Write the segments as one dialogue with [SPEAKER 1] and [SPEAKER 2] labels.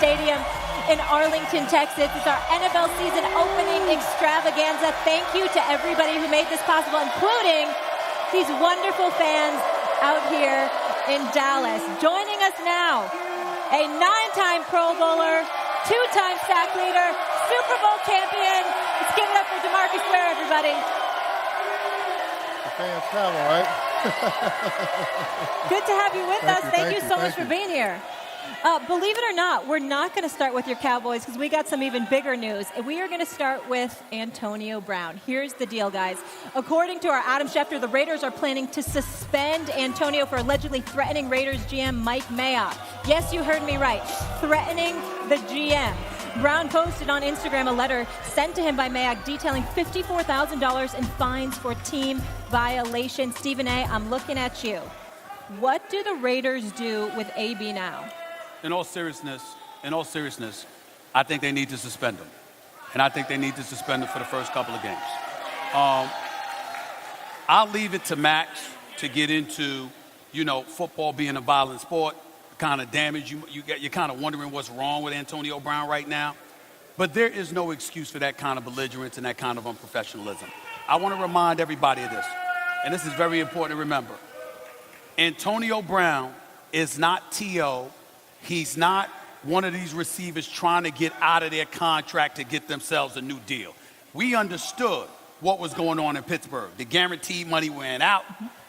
[SPEAKER 1] Stadium in Arlington, Texas. It's our NFL season opening extravaganza. Thank you to everybody who made this possible, including these wonderful fans out here in Dallas. Joining us now, a 9-time Pro Bowler, 2-time sack leader, Super Bowl champion. Let's give it up for DeMarcus Ware, everybody.
[SPEAKER 2] The fans travel, right?
[SPEAKER 1] Good to have you with us. Thank you so much
[SPEAKER 2] thank
[SPEAKER 1] for
[SPEAKER 2] you.
[SPEAKER 1] being here. Believe it or not, we're not going to start with your Cowboys because we got some even bigger news. We are going to start with Antonio Brown. Here's the deal, guys. According to our Adam Schefter, the Raiders are planning to suspend Antonio for allegedly threatening Raiders GM Mike Mayock. Yes, you heard me right. Threatening the GM. Brown posted on Instagram a letter sent to him by Mayock detailing $54,000 in fines for team violation. Stephen A., I'm looking at you. What do the Raiders do with AB now?
[SPEAKER 3] In all seriousness, I think they need to suspend him. And I think they need to suspend him for the first couple of games. I'll leave it to Max to get into, football being a violent sport, kind of damage. You're kind of wondering what's wrong with Antonio Brown right now. But there is no excuse for that kind of belligerence and that kind of unprofessionalism. I want to remind everybody of this, and this is very important to remember. Antonio Brown is not T.O. He's not one of these receivers trying to get out of their contract to get themselves a new deal. We understood what was going on in Pittsburgh. The guaranteed money went out.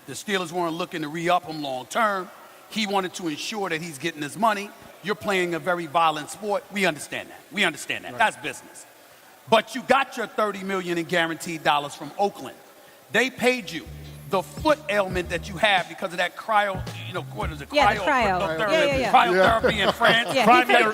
[SPEAKER 3] The Steelers weren't looking to re-up him long term. He wanted to ensure that he's getting his money. You're playing a very violent sport. We understand that. Right. That's business. But you got your $30 million in guaranteed dollars from Oakland. They paid you the foot ailment that you have because of that what is it? Cryotherapy in France.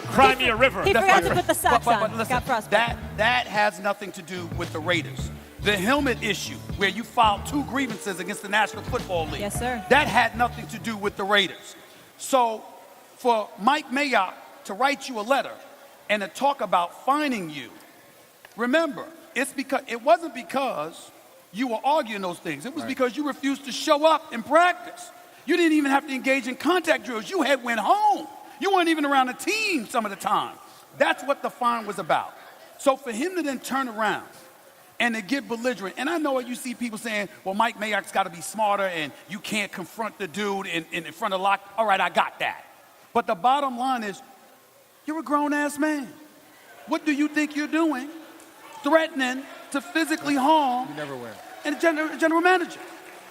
[SPEAKER 4] Crimea River.
[SPEAKER 1] He forgot to put the socks on.
[SPEAKER 3] Listen,
[SPEAKER 1] Got frostbite.
[SPEAKER 3] that has nothing to do with the Raiders. The helmet issue, where you filed 2 grievances against the National Football League.
[SPEAKER 1] Yes, sir.
[SPEAKER 3] That had nothing to do with the Raiders. So for Mike Mayock to write you a letter and to talk about fining you, remember, it wasn't because you were arguing those things. It was because you refused to show up in practice. You didn't even have to engage in contact drills. You had went home. You weren't even around the team some of the time. That's what the fine was about. So for him to then turn around and to get belligerent, and I know you see people saying, well, Mike Mayock's got to be smarter and you can't confront the dude in front of lock. All right, I got that. But the bottom line is, you're a grown-ass man. What do you think you're doing? Threatening to physically harm
[SPEAKER 2] You never win.
[SPEAKER 3] and general manager.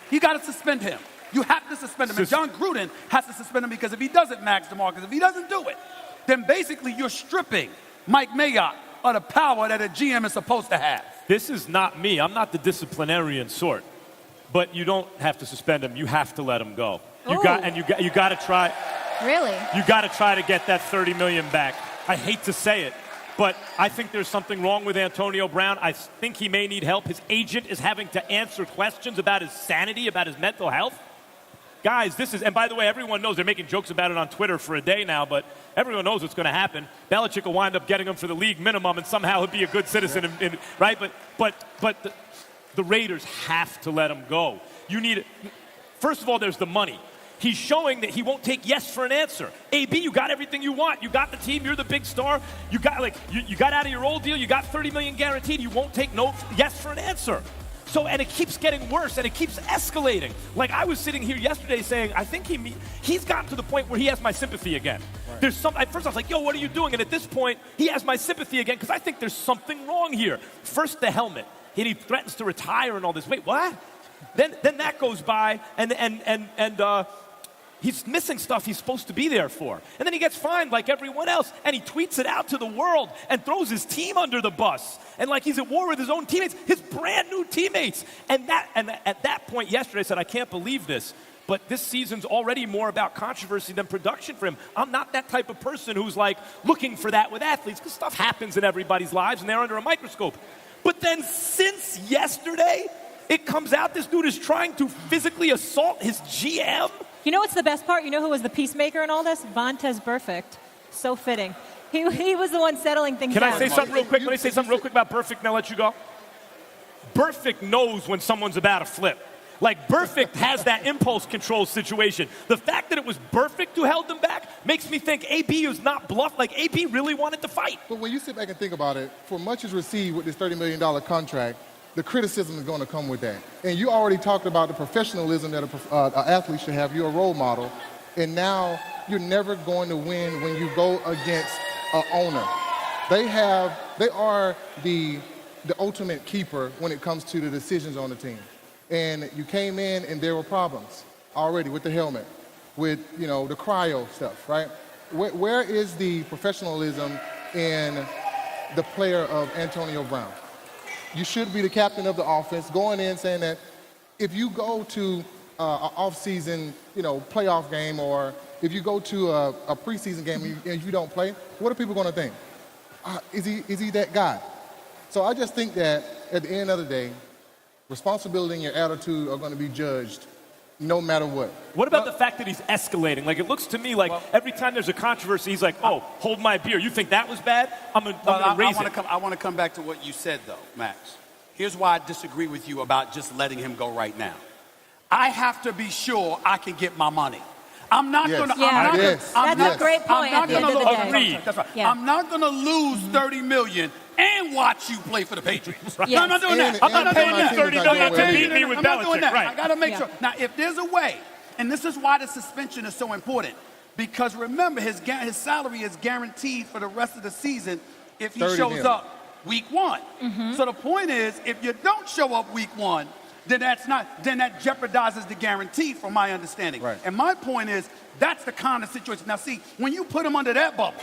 [SPEAKER 3] You got to suspend him. You have to suspend him. And John Gruden has to suspend him because if he doesn't, Max DeMarcus, if he doesn't do it, then basically you're stripping Mike Mayock of the power that a GM is supposed to have.
[SPEAKER 4] This is not me. I'm not the disciplinarian sort. But you don't have to suspend him. You have to let him go. You got to try.
[SPEAKER 1] Really?
[SPEAKER 4] You got to try to get that $30 million back. I hate to say it, but I think there's something wrong with Antonio Brown. I think he may need help. His agent is having to answer questions about his sanity, about his mental health. Guys, and by the way, everyone knows, they're making jokes about it on Twitter for a day now, but everyone knows what's going to happen. Belichick will wind up getting him for the league minimum, and somehow he'll be a good citizen, right? But the Raiders have to let him go. First of all, there's the money. He's showing that he won't take yes for an answer. AB, you got everything you want. You got the team. You're the big star. You got you got out of your old deal. You got $30 million guaranteed. You won't take no yes for an answer. So, and it keeps getting worse, and it keeps escalating. Like, I was sitting here yesterday saying, I think he's gotten to the point where he has my sympathy again. Right. At first I was like, yo, what are you doing? And at this point, he has my sympathy again because I think there's something wrong here. First, the helmet. And he threatens to retire and all this. Wait, what? Then that goes by, and he's missing stuff he's supposed to be there for. And then he gets fined like everyone else, and he tweets it out to the world and throws his team under the bus. And like he's at war with his own teammates, his brand new teammates. And at that point yesterday, I said, I can't believe this. But this season's already more about controversy than production for him. I'm not that type of person who's like looking for that with athletes, because stuff happens in everybody's lives and they're under a microscope. But then since yesterday, it comes out this dude is trying to physically assault his GM.
[SPEAKER 1] You know what's the best part? You know who was the peacemaker in all this? Vontaze Burfict. So fitting. He was the one settling things
[SPEAKER 4] Can
[SPEAKER 1] down.
[SPEAKER 4] I say something real quick? Let me say something real quick about Burfict, and I'll let you go. Burfict knows when someone's about to flip. Like, Burfict has that impulse control situation. The fact that it was Burfict who held them back makes me think AB is not bluff. Like, AB really wanted to fight.
[SPEAKER 2] But when you sit back and think about it, for much is received with this $30 million contract, the criticism is going to come with that. And you already talked about the professionalism that an athlete should have. You're a role model. And now you're never going to win when you go against an owner. They are the ultimate keeper when it comes to the decisions on the team. And you came in and there were problems already with the helmet, with, the cryo stuff, right? Where is the professionalism in the player of Antonio Brown? You should be the captain of the offense, going in saying that if you go to an off-season, playoff game, or if you go to a preseason game and you don't play, what are people going to think? Is he that guy? So I just think that at the end of the day, responsibility and your attitude are going to be judged no matter what.
[SPEAKER 4] What about the fact that he's escalating? Like, it looks to me like every time there's a controversy, he's like, oh, hold my beer. You think that was bad? I'm going to raise it.
[SPEAKER 3] I want to come back to what you said, though, Max. Here's why I disagree with you about just letting him go right now. I have to be sure I can get my money. I'm not going to.
[SPEAKER 1] That's a great point.
[SPEAKER 3] I'm not
[SPEAKER 1] going to
[SPEAKER 3] agree. That's right. Yeah. I'm not going to lose $30 million and watch you play for the Patriots.
[SPEAKER 1] Yes.
[SPEAKER 3] No, I'm not doing that. I'm not doing that.
[SPEAKER 4] $30 million to beat me with
[SPEAKER 3] I'm not doing
[SPEAKER 4] Belichick.
[SPEAKER 3] that.
[SPEAKER 4] Right.
[SPEAKER 3] I got to make sure. Now, if there's a way, and this is why the suspension is so important, because remember, his salary is guaranteed for the rest of the season if he shows up week one. So the point is, if you don't show up week one, then that jeopardizes the guarantee, from my understanding.
[SPEAKER 2] Right.
[SPEAKER 3] And my point is, that's the kind of situation. Now, see, when you put him under that bubble,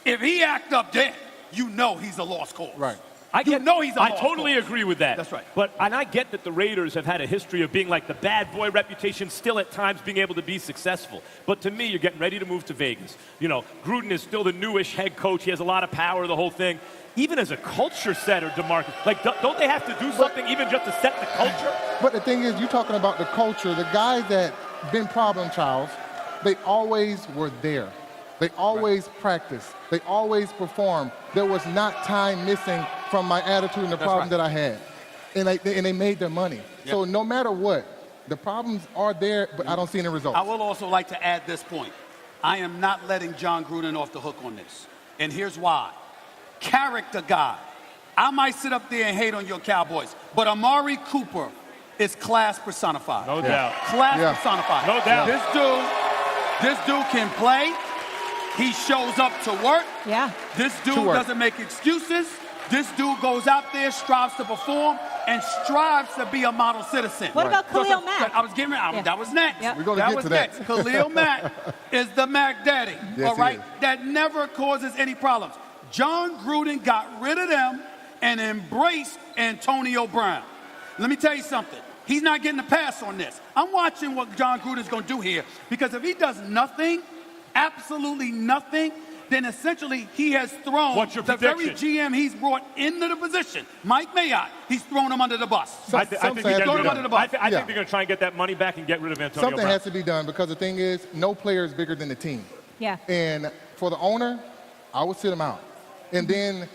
[SPEAKER 3] if he act up then, you know he's a lost cause.
[SPEAKER 2] Right.
[SPEAKER 4] I totally
[SPEAKER 3] cause.
[SPEAKER 4] agree with that.
[SPEAKER 3] That's right.
[SPEAKER 4] And I get that the Raiders have had a history of being like the bad boy reputation, still at times being able to be successful. But to me, you're getting ready to move to Vegas. Gruden is still the newish head coach. He has a lot of power, the whole thing. Even as a culture setter, DeMarcus, like, don't they have to do something even just to set the culture?
[SPEAKER 2] But the thing is, you're talking about the culture. The guys that been problem childs, they always were there. They always practiced. They always performed. There was not time missing from my attitude and the problem that I had. And they made their money. Yep. So no matter what, the problems are there, but I don't see any results.
[SPEAKER 3] I will also like to add this point. I am not letting John Gruden off the hook on this. And here's why. Character guy. I might sit up there and hate on your Cowboys, but Amari Cooper is class personified.
[SPEAKER 4] No doubt.
[SPEAKER 3] Class personified.
[SPEAKER 4] No doubt.
[SPEAKER 3] This dude can play. He shows up to work.
[SPEAKER 1] Yeah.
[SPEAKER 3] This dude doesn't make excuses. This dude goes out there, strives to perform, and strives to be a model citizen.
[SPEAKER 1] What about Khalil Mack?
[SPEAKER 3] I was getting ready. That was next.
[SPEAKER 1] Yep.
[SPEAKER 2] We're going to get to that.
[SPEAKER 3] Next. Khalil Mack is the Mac Daddy.
[SPEAKER 2] Yes,
[SPEAKER 3] all right? That never causes any problems. John Gruden got rid of them and embraced Antonio Brown. Let me tell you something. He's not getting a pass on this. I'm watching what John Gruden's going to do here, because if he does nothing, absolutely nothing, then essentially he has thrown the very GM he's brought into the position, Mike Mayock, he's thrown him under the bus.
[SPEAKER 4] I think they're going to try and get that money back and get rid of Antonio Brown.
[SPEAKER 2] Something has to be done, because the thing is, no player is bigger than the team.
[SPEAKER 1] Yeah.
[SPEAKER 2] And for the owner, I would sit him out. And then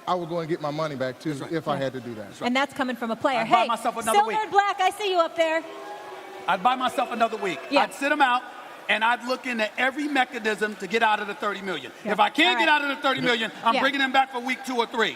[SPEAKER 2] I would go and get my money back, too, if I had to do that.
[SPEAKER 1] And that's coming from a player.
[SPEAKER 3] I'd buy myself another
[SPEAKER 1] Silver
[SPEAKER 3] week.
[SPEAKER 1] and Black, I see you up there.
[SPEAKER 3] I'd buy myself another week.
[SPEAKER 1] Yeah.
[SPEAKER 3] I'd sit him out, and I'd look into every mechanism to get out of the $30 million.
[SPEAKER 1] Yeah.
[SPEAKER 3] If I can't
[SPEAKER 1] All
[SPEAKER 3] get
[SPEAKER 1] right.
[SPEAKER 3] out of the $30 million, I'm bringing him back for week 2 or 3.